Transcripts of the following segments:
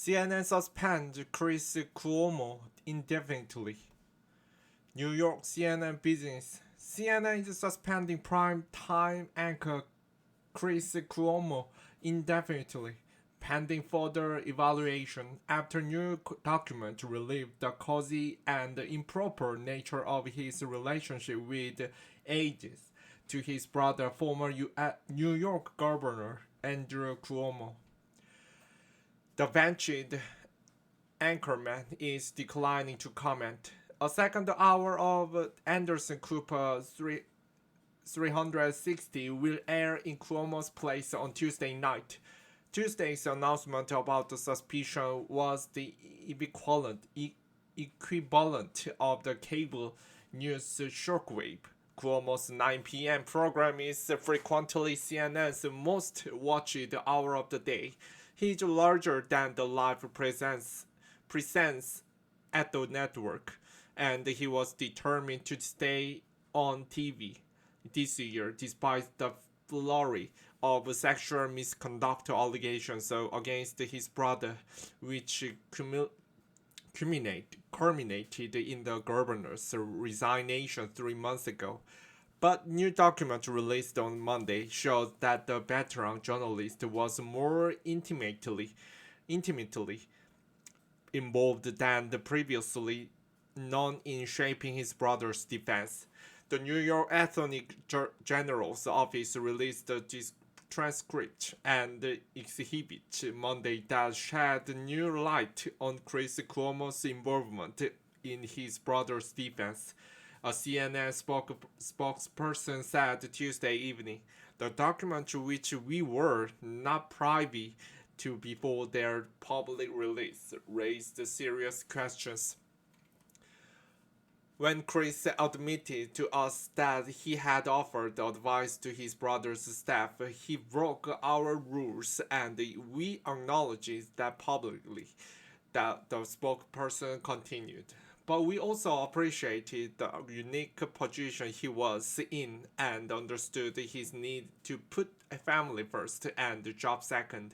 CNN suspends Chris Cuomo indefinitely. New York CNN Business. CNN is suspending prime-time anchor Chris Cuomo indefinitely, pending further evaluation after new document revealed the cozy and improper nature of his relationship with aides to his brother, former New York Governor Andrew Cuomo. The benched anchorman is declining to comment. A second hour of Anderson Cooper 360 will air in Cuomo's place on Tuesday night. Tuesday's announcement about the suspicion was the equivalent of the cable news shockwave. Cuomo's 9 p.m. program is frequently CNN's most watched hour of the day. He's larger than the live presence at the network, and he was determined to stay on TV this year despite the flurry of sexual misconduct allegations against his brother, which culminated in the governor's resignation 3 months ago. But new document released on Monday shows that the veteran journalist was more intimately involved than the previously known in shaping his brother's defense. The New York Attorney General's office released this transcript and exhibit Monday that shed new light on Chris Cuomo's involvement in his brother's defense. A CNN spokesperson said Tuesday evening, the document which we were not privy to before their public release raised serious questions. When Chris admitted to us that he had offered advice to his brother's staff, he broke our rules and we acknowledge that publicly, that the spokesperson continued. But we also appreciated the unique position he was in and understood his need to put a family first and the job second.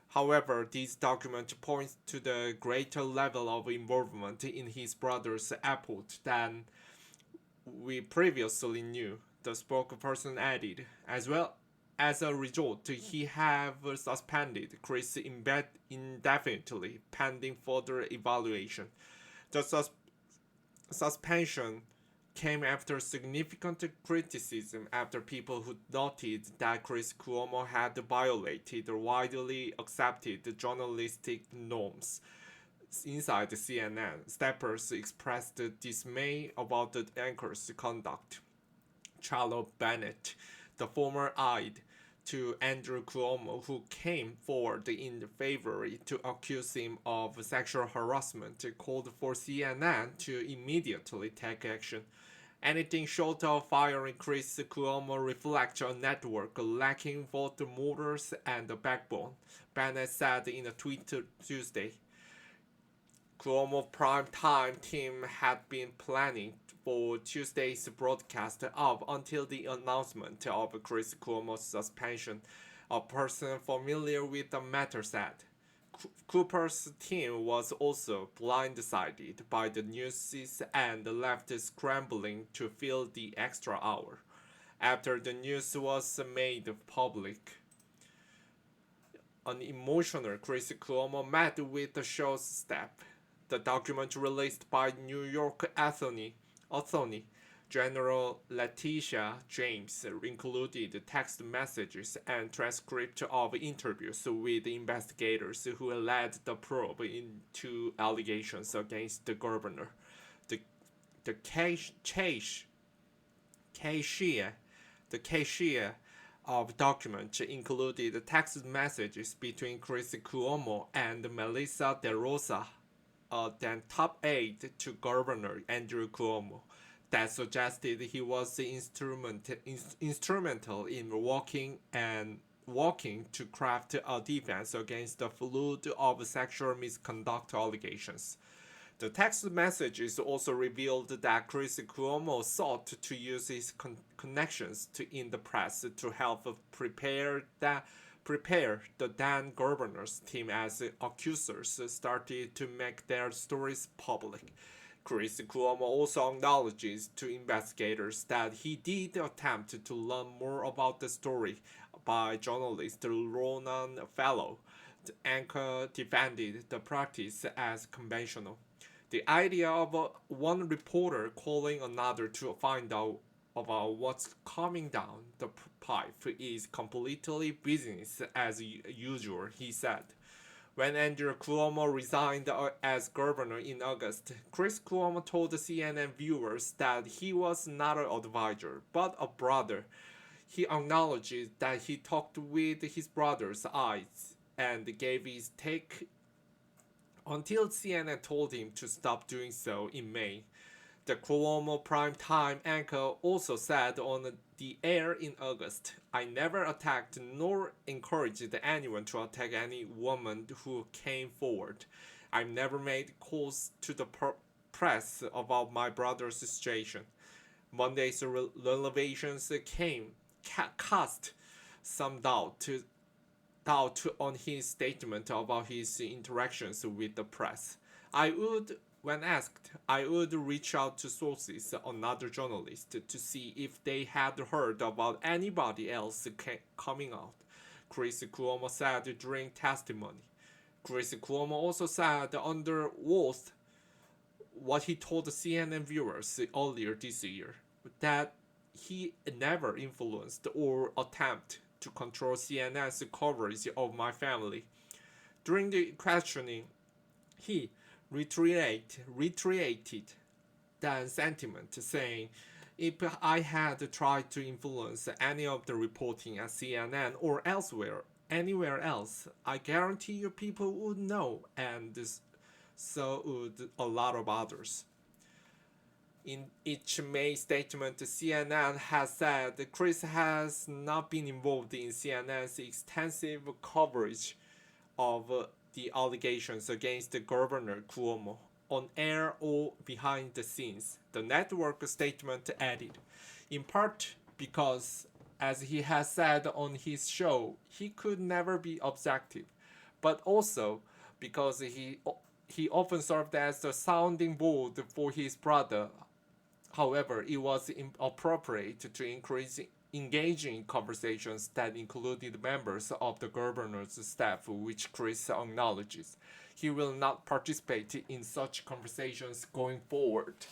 However, this document points to the greater level of involvement in his brother's effort than we previously knew, the spokesperson added. As a result, he have suspended Chris indefinitely, pending further evaluation. The suspension came after significant criticism after people who noted that Chris Cuomo had violated widely accepted journalistic norms. Inside CNN, Steppers expressed dismay about the anchor's conduct. Charles Bennett, the former aide to Andrew Cuomo, who came forward in February to accuse him of sexual harassment, called for CNN to immediately take action. Anything short of firing Chris Cuomo reflects a network lacking both morals and backbone, Bennett said in a tweet Tuesday. Cuomo prime-time team had been planning for Tuesday's broadcast up until the announcement of Chris Cuomo's suspension, a person familiar with the matter said. Cooper's team was also blindsided by the news and left scrambling to fill the extra hour. After the news was made public, an emotional Chris Cuomo met with the show's staff. The document released by New York Attorney General Letitia James included text messages and transcripts of interviews with investigators who led the probe into allegations against the governor. The cashier of documents included text messages between Chris Cuomo and Melissa DeRosa, then top aide to Governor Andrew Cuomo, that suggested he was instrumental in working to craft a defense against the flood of sexual misconduct allegations. The text messages also revealed that Chris Cuomo sought to use his connections in the press to help prepare prepare, the then governor's team as accusers started to make their stories public. Chris Cuomo also acknowledges to investigators that he did attempt to learn more about the story by journalist Ronan Fellow. The anchor defended the practice as conventional. The idea of one reporter calling another to find out about what's coming down the pipe is completely business as usual, he said. When Andrew Cuomo resigned as governor in August, Chris Cuomo told CNN viewers that he was not an advisor, but a brother. He acknowledged that he talked with his brother's eyes and gave his take until CNN told him to stop doing so in May. The Cuomo primetime anchor also said on the air in August, "I never attacked nor encouraged anyone to attack any woman who came forward. I've never made calls to the press about my brother's situation." Monday's revelations cast some doubt on his statement about his interactions with the press. When asked, I would reach out to sources, another journalist, to see if they had heard about anybody else coming out, Chris Cuomo said during testimony. Chris Cuomo also said under oath what he told CNN viewers earlier this year, that he never influenced or attempted to control CNN's coverage of my family. During the questioning, he reiterated that sentiment, saying, "If I had tried to influence any of the reporting at CNN or anywhere else, I guarantee you people would know, and so would a lot of others." In its May statement, CNN has said Chris has not been involved in CNN's extensive coverage of the allegations against Governor Cuomo, on air or behind the scenes, the network statement added, in part because, as he has said on his show, he could never be objective, but also because he often served as a sounding board for his brother. However, it was inappropriate to engage in conversations that included members of the governor's staff, which Chris acknowledges. He will not participate in such conversations going forward.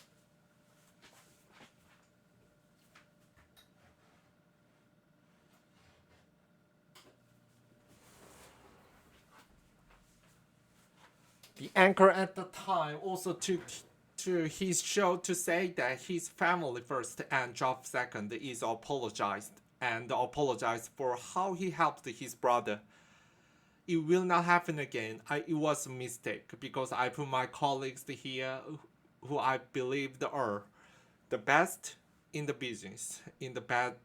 The anchor at the time also took to his show to say that his family first and job second is apologized for how he helped his brother. "It will not happen again. It was a mistake because I put my colleagues here who I believed are the best in the business in the bad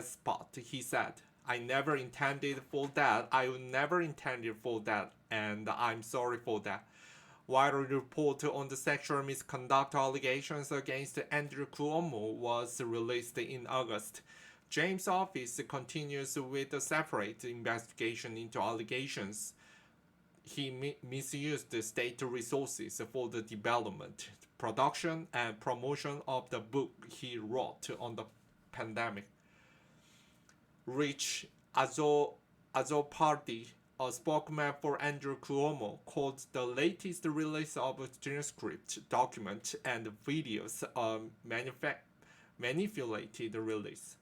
spot," he said. "I never intended for that. I would never intended for that, and I'm sorry for that." While a report on the sexual misconduct allegations against Andrew Cuomo was released in August, James' office continues with a separate investigation into allegations he misused state resources for the development, production, and promotion of the book he wrote on the pandemic. Rich Azzopardi, a spokesman for Andrew Cuomo, called the latest release of transcript, documents, and videos a manipulated release.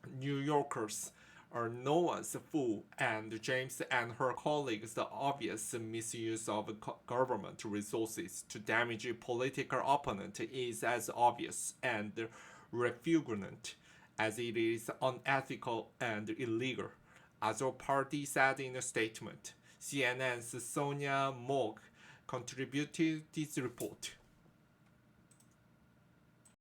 New Yorkers are no one's fool, and James and her colleagues' obvious misuse of government resources to damage a political opponent is as obvious and repugnant as it is unethical and illegal, as our party said in a statement. CNN's Sonia Mogg contributed this report.